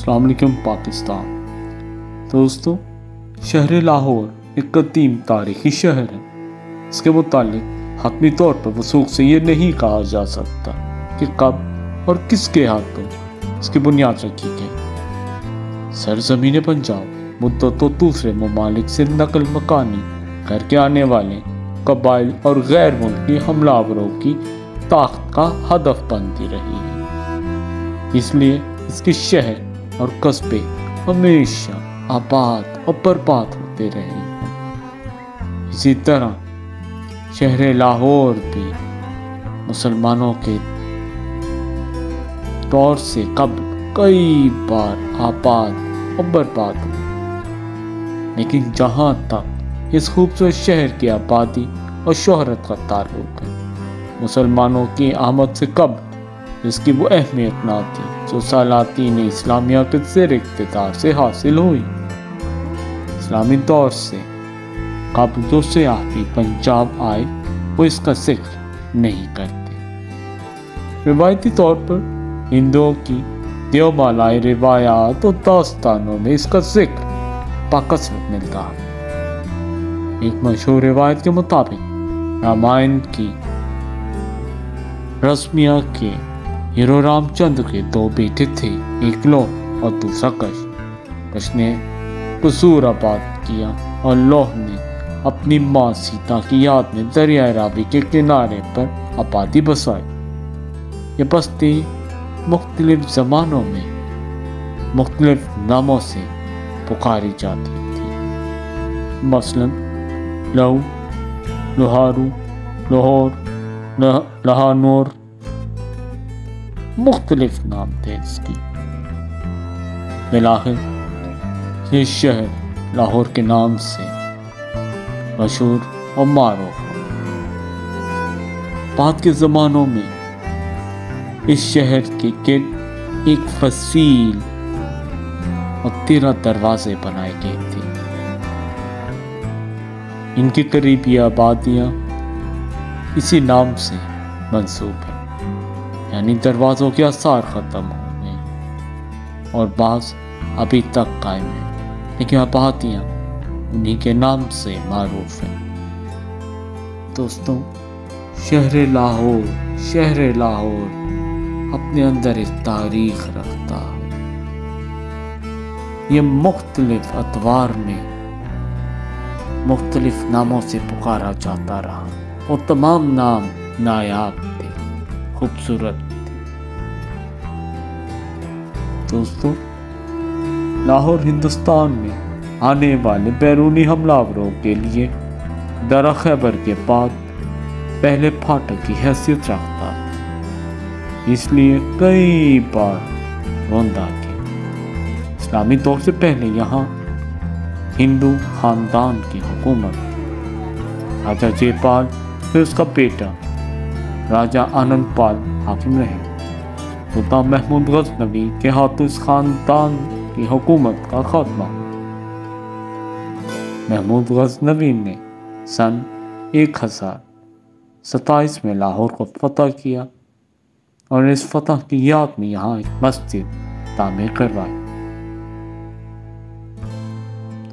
السلام علیکم پاکستان۔ دوستو، شہر لاہور ایک قدیم تاریخی شہر ہے۔ اس کے متعلق حتمی طور پر وثوق سے یہ نہیں کہا جا سکتا کہ کب اور کس کے ہاتھوں اس کی بنیاد رکھی گئی۔ سرزمین پنجاب مدتوں دوسرے ممالک سے نقل مکانی کر کے آنے والے قبائل اور غیر ملکی حملہ آوروں کی طاقت کا ہدف بنتی رہی ہے۔ اس لیے اس کے شہر اور قصبے ہمیشہ آباد اور برباد ہوتے رہے ہیں۔ اسی طرح شہر لاہور بھی مسلمانوں کے دور سے قبل کئی بار آباد اور برباد ہوئے، لیکن جہاں تک اس خوبصورت شہر کی آبادی اور شہرت کا تعلق ہے، مسلمانوں کی آمد سے قبل اس کی وہ اہمیت نہ تھی جو سلاطین اسلامیہ کے زیر اقتدار سے حاصل ہوئی۔ اسلامی دور سے قبل جو سیاح بھی پنجاب آئے وہ اس کا ذکر نہیں کرتے۔ روایتی طور پر ہندوؤں کی دیومالائی روایات اور داستانوں میں اس کا ذکر بکثرت ملتا ہے۔ ایک مشہور روایت کے مطابق رامائن کی رسمیا کے ہیرو رام چندر کے دو بیٹے تھے، ایک لوہ اور دوسرا کش۔ کش نے قصور آباد کیا اور لوہ نے اپنی ماں سیتا کی یاد میں دریائے راوی کے کنارے پر آبادی بسائی۔ یہ بستی مختلف زمانوں میں مختلف ناموں سے پکاری جاتی تھی، مثلا لو، لوہارو، لاہور، لہانور، مختلف نام تھے اس کی۔ بالآخر یہ شہر لاہور کے نام سے مشہور اور معروف ہے۔ بعد کے زمانوں میں اس شہر کے گرد ایک فصیل اور 13 دروازے بنائے گئے تھے۔ ان کی قریبی آبادیاں اسی نام سے منسوب ہیں، یعنی دروازوں کے آثار ختم ہو گئے اور بعض ابھی تک قائم ہیں، لیکن آبادیاں انہی کے نام سے معروف ہیں۔ دوستوں، شہر لاہور اپنے اندر ایک تاریخ رکھتا ہے۔ یہ مختلف ادوار میں مختلف ناموں سے پکارا جاتا رہا اور تمام نام نایاب تھے، خوبصورت تھے۔ دوستو، لاہور ہندوستان میں آنے والے بیرونی حملہ آوروں کے لیے درہ خیبر کے بعد پہلے پھاٹک کی حیثیت رکھتا ہے، اس لیے کئی بار روندا گیا۔ اسلامی دور سے پہلے یہاں ہندو خاندان کی حکومت راجہ جے پال، پھر اس کا بیٹا راجہ آنند پال حاکم رہے۔ سلطان محمود غزنوی کے ہاتھوں اس خاندان کی حکومت کا خاتمہ۔ محمود غزنوی نے سن 1027 میں لاہور کو فتح کیا اور اس فتح کی یاد میں یہاں ایک مسجد تعمیر کروائی۔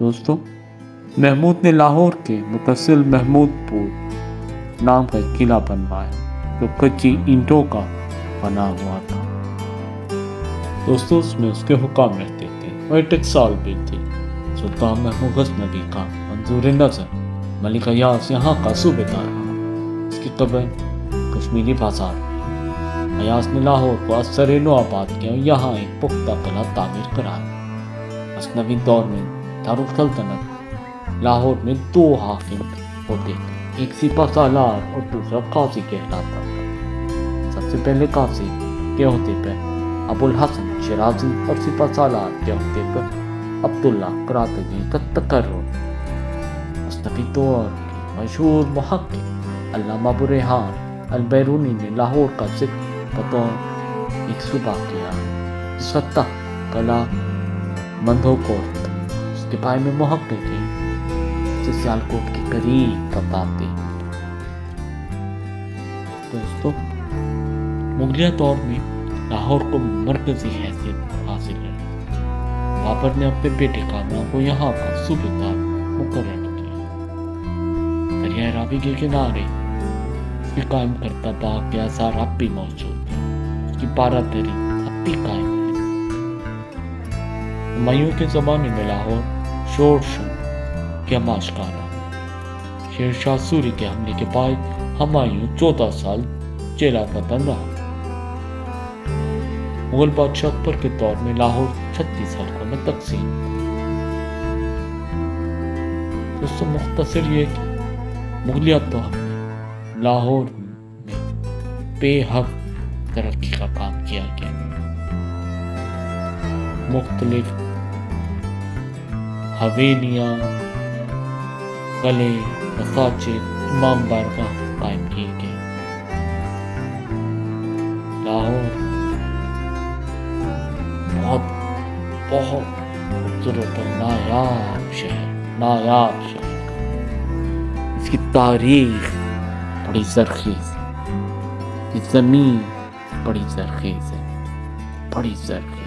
دوستو، محمود نے لاہور کے متصل محمود پور نام کا ایک قلعہ بنوایا جو کچی اینٹوں کا بنا ہوا تھا۔ دوستو، اس میں اس کے حکام رہتے تھے اور ایک ٹکسال بھی تھی۔ سلطان محمود غزنوی کا منظور نظر ملک ایاز یہاں کا صوبیدار رہا۔ اس کی قبر کشمیری بازار میں۔ ایاز نے لاہور کو از سر نو آباد کیا اور یہاں ایک پختہ قلعہ تعمیر کرایا۔ غزنوی دور میں دارالسلطنت لاہور میں 2 حاکم ہوتے تھے، ایک سپہ سالار اور دوسرا قاضی کہلاتا تھا۔ سب سے پہلے قاضی کے عہدے پر ابو الحسن شیرازی اور سپہ سالار کے عہدے پر عبداللہ قراتگی کا تقرر۔ غزنوی دور کے مشہور محقق علامہ ابو ریحان البیرونی نے لاہور کا ذکر بطور ایک صوبہ کیا۔ ستہ قلعہ مندوکور تھا۔ اس کے بارے میں محققین اسے سیالکوٹ کے قریب بتاتے ہیں۔ دوستو، مغلیہ دور میں لاہور کو مرکزی حیثیت حاصل ہے۔ بابر نے اپنے بیٹے کامران کو یہاں کا صوبےدار مقرر کیا۔ دریائے راوی کے کنارے اس کی قائم کرتا باغ کے آثار اب بھی موجود ہیں۔ اس کی پارہ دری اب بھی قائم ہے۔ ہمایوں کے زمانے میں لاہور شور شم کیا آشکارا۔ شیر شاہ سوری کے حملے کے بعد ہمایوں 14 سال جیلاتہ بند رہا۔ مغل بادشاہ اکبر کے دور میں لاہور 36 حلقوں میں تقسیم تھا۔ دوستوں مختصر یہ کہ مغلیہ دور میں لاہور میں بے حد ترقی کا کام کیا گیا۔ مختلف حویلیاں، قلعے، مساجد، امام بارگاہ قائم کیے گئے۔ لاہور بہت خوبصورت اور نایاب شہر۔ اس کی تاریخ بڑی زرخیز ہے، اس کی زمین بڑی زرخیز ہے، بڑی زرخیز۔